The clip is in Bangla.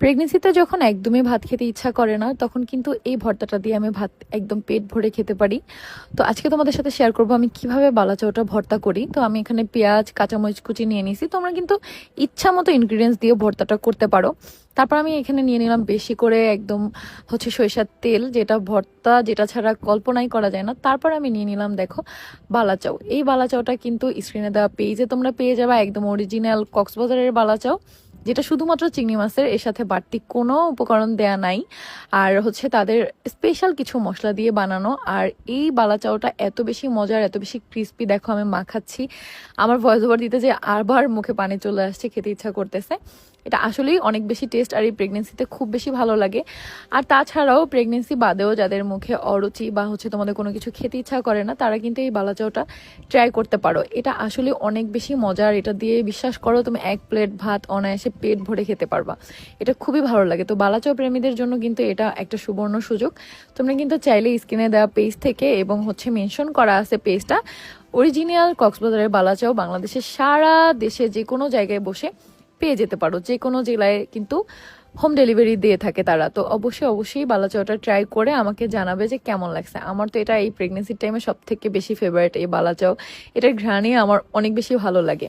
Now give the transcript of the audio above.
প্রেগনেন্সিতে যখন একদমই ভাত খেতে ইচ্ছা করে না, তখন কিন্তু এই ভর্তাটা দিয়ে আমি ভাত একদম পেট ভরে খেতে পারি। তো আজকে তোমাদের সাথে শেয়ার করব আমি কিভাবে বালাচাওটা ভর্তা করি। তো আমি এখানে পেঁয়াজ, কাঁচামরিচ কুচি নিয়ে নিছি। তোমরা কিন্তু ইচ্ছা মতো ইনগ্রিডিয়েন্টস দিয়ে ভর্তাটা করতে পারো। তারপর আমি এখানে নিয়ে নিলাম বেশি করে একদম সরিষার তেল, যেটা ভর্তা যেটা ছাড়া কল্পনাই করা যায় না। তারপর আমি নিয়ে নিলাম দেখো বালাচাও। এই বালাচাওটা কিন্তু স্ক্রিনে দেওয়া পেজে তোমরা পেয়ে যাবে, একদম অরিজিনাল কক্সবাজারের বালাচাও, যেটা শুধুমাত্র চিংড়ি মাছের, এর সাথে বাড়তি কোনো উপকরণ দেয়া নাই। আর তাদের স্পেশাল কিছু মশলা দিয়ে বানানো। আর এই বালাচাওটা এত বেশি মজার, এত বেশি ক্রিস্পি, দেখো আমি মাখাচ্ছি, আমার ভয়েস ওভার দিতে যে আবার মুখে পানি চলে আসছে, খেতে ইচ্ছা করতেছে। এটা আসলেই অনেক বেশি টেস্ট, আর এই প্রেগনেন্সিতে খুব বেশি ভালো লাগে। আর তাছাড়াও প্রেগনেন্সি বাদেও যাদের মুখে অরুচি বা তোমাদের কোনো কিছু খেতে ইচ্ছা করে না, তারা কিন্তু এই বালাচাওটা ট্রাই করতে পারো। এটা আসলে অনেক বেশি মজার। এটা দিয়ে বিশ্বাস করো তুমি এক প্লেট ভাত অনায়াসে পেট ভরে খেতে পারবা। এটা খুবই ভালো লাগে। তো বালাচাও প্রেমীদের জন্য কিন্তু এটা একটা সুবর্ণ সুযোগ। তোমরা কিন্তু চাইলে স্ক্রিনে দেওয়া পেজ থেকে, এবং মেনশন করা আছে পেজটা, অরিজিনাল কক্সবাজারের বালাচাও বাংলাদেশের সারা দেশে যে কোনো জায়গায় বসে পেয়ে যেতে পারো। যে কোনো জেলায় কিন্তু হোম ডেলিভারি দিয়ে থাকে তারা। তো অবশ্যই বালাচাওটা ট্রাই করে আমাকে জানাবে যে কেমন লাগছে। আমার তো এটা এই প্রেগনেন্সির টাইমে সব থেকে বেশি ফেভারিট এই বালাচাও। এটার ঘ্রাণই আমার অনেক বেশি ভালো লাগে।